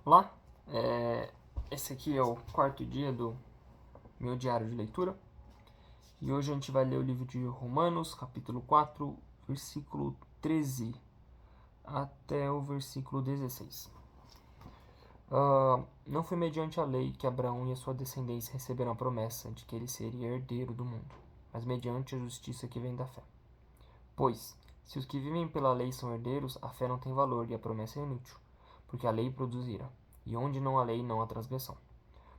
Olá, esse aqui é o quarto dia do meu diário de leitura e hoje a gente vai ler o livro de Romanos, capítulo 4, versículo 13 até o versículo 16. Não foi mediante a lei que Abraão e a sua descendência receberam a promessa de que ele seria herdeiro do mundo, mas mediante a justiça que vem da fé. Pois, se os que vivem pela lei são herdeiros, a fé não tem valor e a promessa é inútil, porque a lei produz ira, e onde não há lei não há transgressão.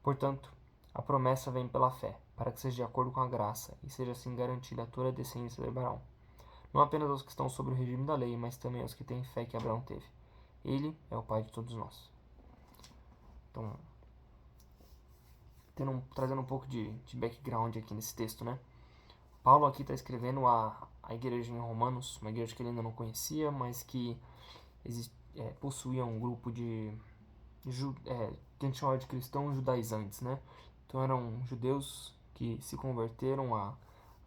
Portanto, a promessa vem pela fé, para que seja de acordo com a graça, e seja assim garantida a toda a descendência de Abraão. Não apenas aos que estão sob o regime da lei, mas também aos que têm fé que Abraão teve. Ele é o pai de todos nós. Então, trazendo um pouco de background aqui nesse texto, né? Paulo aqui está escrevendo a igreja em Romanos, uma igreja que ele ainda não conhecia, mas que possuía um grupo que a gente chama de cristãos judaizantes, né? Então eram judeus que se converteram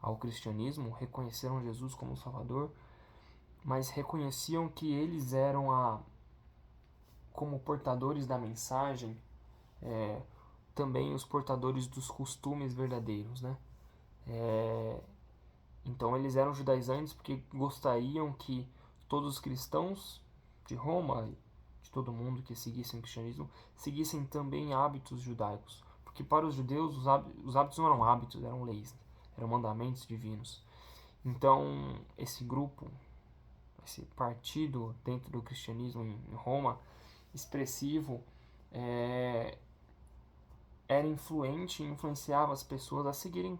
ao cristianismo, reconheceram Jesus como Salvador, mas reconheciam que eles eram como portadores da mensagem, é, também os portadores dos costumes verdadeiros, né? Então eles eram judaizantes porque gostariam que todos os cristãos de Roma, de todo mundo que seguissem o cristianismo, seguissem também hábitos judaicos. Porque para os judeus os hábitos não eram hábitos, eram leis, eram mandamentos divinos. Então esse grupo, esse partido dentro do cristianismo em Roma, expressivo, é, era influente e influenciava as pessoas a seguirem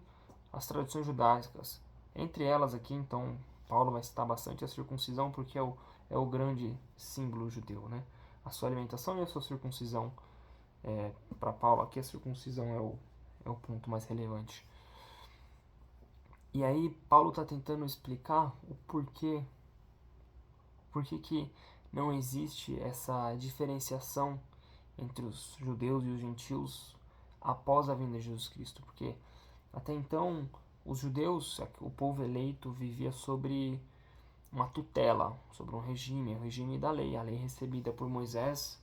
as tradições judaicas. Entre elas aqui, então, Paulo vai citar bastante a circuncisão, porque é o grande símbolo judeu, né? A sua alimentação e a sua circuncisão. Para Paulo, aqui a circuncisão é o ponto mais relevante. E aí, Paulo está tentando explicar o porquê que não existe essa diferenciação entre os judeus e os gentios após a vinda de Jesus Cristo, porque até então os judeus, o povo eleito, vivia sobre uma tutela, sobre um regime, o regime da lei, a lei recebida por Moisés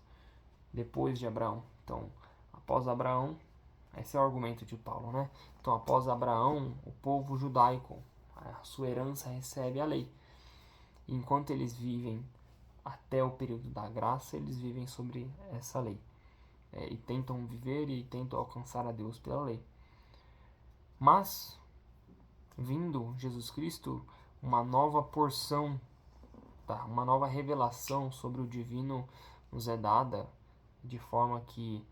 depois de Abraão. Então, após Abraão, esse é o argumento de Paulo, né? Então, após Abraão, o povo judaico, a sua herança recebe a lei. E enquanto eles vivem até o período da graça, eles vivem sobre essa lei. E tentam viver e tentam alcançar a Deus pela lei. Mas, vindo Jesus Cristo, uma nova porção, tá? Uma nova revelação sobre o divino nos é dada, de forma que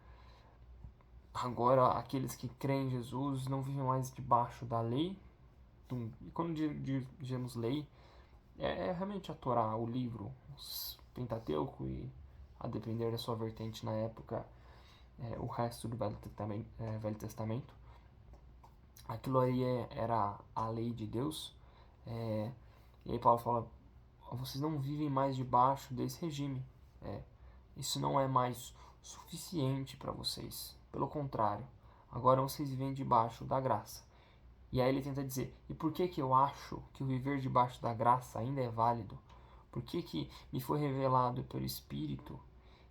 agora aqueles que creem em Jesus não vivem mais debaixo da lei. E quando dizemos lei, é realmente a Torá, o livro, o Pentateuco e, a depender da sua vertente na época, o resto do Velho Testamento. Aquilo aí era a lei de Deus. E aí Paulo fala, vocês não vivem mais debaixo desse regime. Isso não é mais suficiente para vocês. Pelo contrário, agora vocês vivem debaixo da graça. E aí ele tenta dizer, e por que eu acho que o viver debaixo da graça ainda é válido? Por que me foi revelado pelo Espírito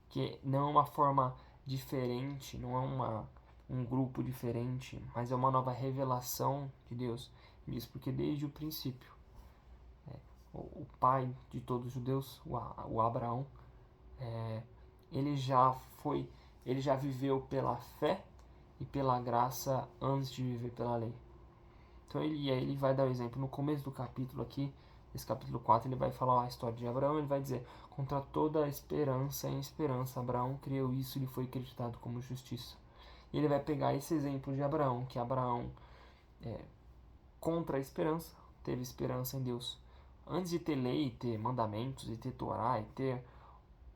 que não é uma forma diferente, não é um grupo diferente, mas é uma nova revelação de Deus? Ele diz, porque desde o princípio, o pai de todos os judeus, o Abraão, ele já foi, ele já viveu pela fé e pela graça antes de viver pela lei. Então ele vai dar o exemplo no começo do capítulo aqui, esse capítulo 4, ele vai falar a história de Abraão, ele vai dizer, contra toda a esperança em esperança, Abraão criou isso e lhe foi acreditado como justiça. E ele vai pegar esse exemplo de Abraão, que Abraão, contra a esperança, teve esperança em Deus. Antes de ter lei, ter mandamentos, e ter Torá, e ter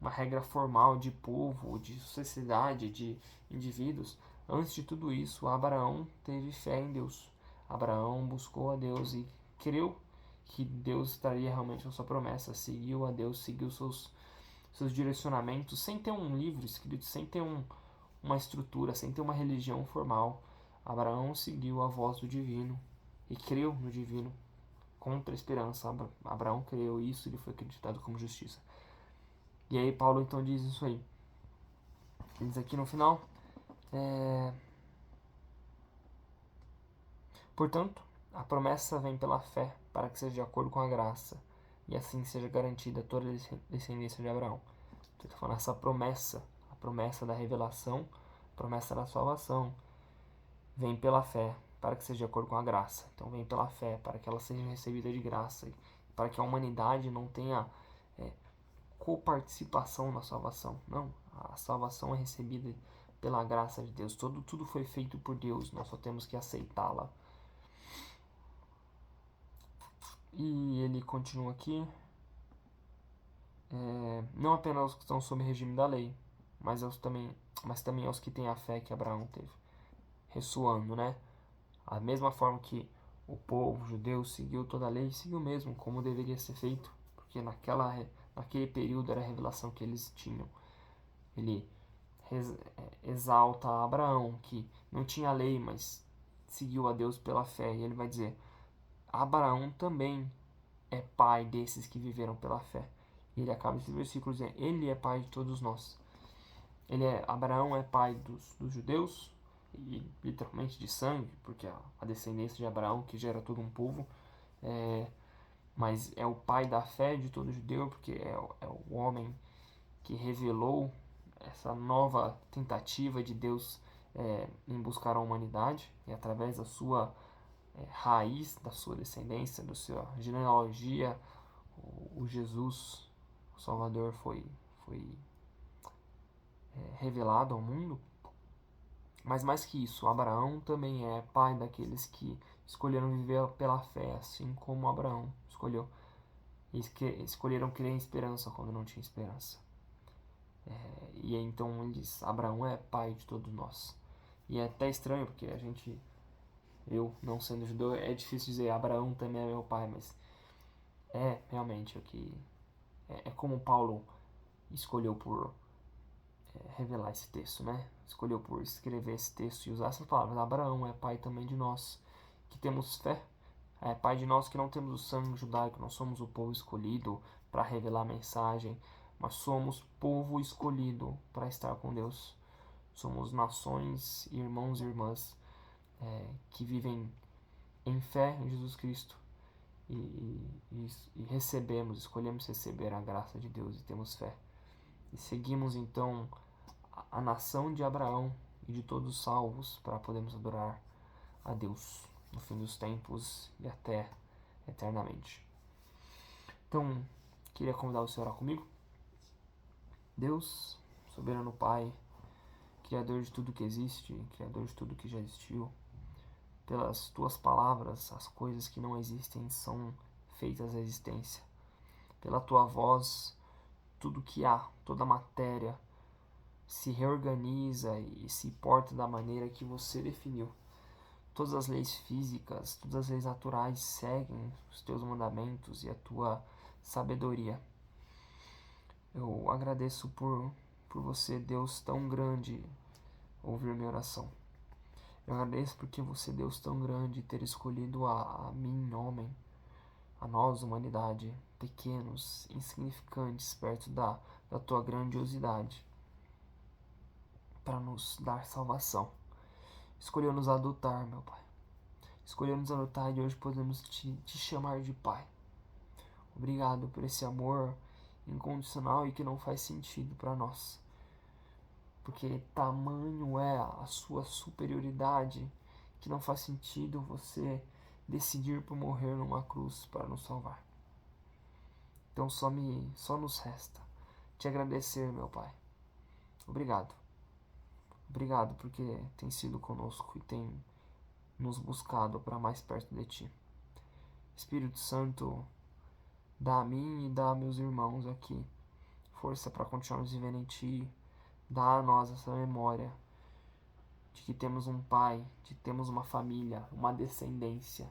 uma regra formal de povo, de sociedade, de indivíduos, antes de tudo isso, Abraão teve fé em Deus. Abraão buscou a Deus e creu que Deus estaria realmente a sua promessa, seguiu a Deus, seguiu seus direcionamentos, sem ter um livro escrito, sem ter uma estrutura, sem ter uma religião formal. Abraão seguiu a voz do divino e creu no divino contra a esperança. Abraão creu isso e ele foi acreditado como justiça. E aí Paulo então diz isso aí. diz aqui no final, portanto, a promessa vem pela fé, para que seja de acordo com a graça, e assim seja garantida toda a descendência de Abraão. Então, está falando essa promessa, a promessa da revelação, a promessa da salvação, vem pela fé, para que seja de acordo com a graça. Então, vem pela fé, para que ela seja recebida de graça, para que a humanidade não tenha coparticipação na salvação. Não, a salvação é recebida pela graça de Deus. Tudo foi feito por Deus, nós só temos que aceitá-la. E ele continua aqui, não apenas aos que estão sob o regime da lei, mas também aos que têm a fé que Abraão teve. Ressoando, né? A mesma forma que o povo judeu seguiu toda a lei, seguiu mesmo como deveria ser feito, porque naquele período era a revelação que eles tinham. Ele exalta Abraão, que não tinha lei, mas seguiu a Deus pela fé. E ele vai dizer, Abraão também é pai desses que viveram pela fé. E ele acaba esse versículo dizendo, ele é pai de todos nós. Abraão é pai dos judeus, e literalmente de sangue, porque a descendência de Abraão que gera todo um povo, mas é o pai da fé de todo judeu, porque é o homem que revelou essa nova tentativa de Deus em buscar a humanidade, e através da sua raiz, da sua descendência, da sua genealogia, o Jesus, o Salvador, foi revelado ao mundo. Mas mais que isso, Abraão também é pai daqueles que escolheram viver pela fé, assim como Abraão escolheu. E escolheram crer em esperança quando não tinha esperança. E então ele diz, Abraão é pai de todos nós. E é até estranho, porque eu não sendo judeu, é difícil dizer Abraão também é meu pai, mas realmente o que é como Paulo escolheu por revelar esse texto, né? Escolheu por escrever esse texto e usar essas palavras. Abraão é pai também de nós que temos fé. É pai de nós que não temos o sangue judaico, nós somos o povo escolhido para revelar a mensagem, mas somos povo escolhido para estar com Deus. Somos nações, irmãos e irmãs que vivem em fé em Jesus Cristo e escolhemos receber a graça de Deus e temos fé. E seguimos então a nação de Abraão e de todos os salvos para podermos adorar a Deus no fim dos tempos e até eternamente. Então, queria convidar você a orar comigo. Deus, soberano Pai, Criador de tudo que existe, Criador de tudo que já existiu, pelas tuas palavras, as coisas que não existem são feitas à existência. Pela tua voz, tudo que há, toda a matéria, se reorganiza e se porta da maneira que você definiu. Todas as leis físicas, todas as leis naturais seguem os teus mandamentos e a tua sabedoria. Eu agradeço por você, Deus tão grande, ouvir minha oração. Eu agradeço porque você, Deus tão grande, ter escolhido a mim, homem, a nós, humanidade, pequenos, insignificantes, perto da tua grandiosidade, para nos dar salvação. Escolheu nos adotar, meu Pai. Escolheu nos adotar e hoje podemos te chamar de Pai. Obrigado por esse amor incondicional e que não faz sentido para nós. Porque tamanho é a sua superioridade que não faz sentido você decidir por morrer numa cruz para nos salvar. Então só nos resta te agradecer, meu Pai. Obrigado. Obrigado porque tem sido conosco e tem nos buscado para mais perto de Ti. Espírito Santo, dá a mim e dá a meus irmãos aqui força para continuarmos vivendo em Ti. Dá a nós essa memória de que temos um Pai, de que temos uma família, uma descendência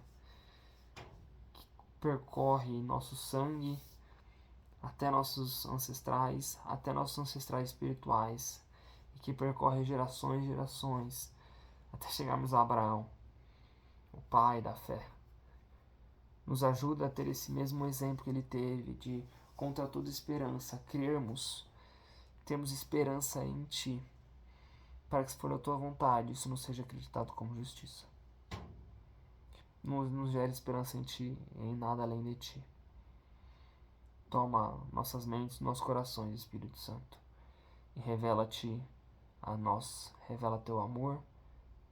que percorre nosso sangue até nossos ancestrais espirituais e que percorre gerações e gerações até chegarmos a Abraão, o pai da fé. Nos ajuda a ter esse mesmo exemplo que ele teve de, contra toda esperança, crermos, temos esperança em Ti para que, se for a tua vontade, isso não seja acreditado como justiça. Nos gere esperança em ti e em nada além de ti. Toma nossas mentes, nossos corações, Espírito Santo, e revela-te a nós. Revela teu amor,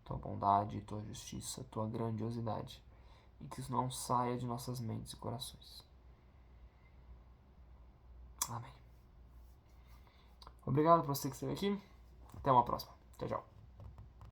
tua bondade, tua justiça, tua grandiosidade, e que isso não saia de nossas mentes e corações. Amém. Obrigado por você que esteve aqui. Até uma próxima. Tchau, tchau.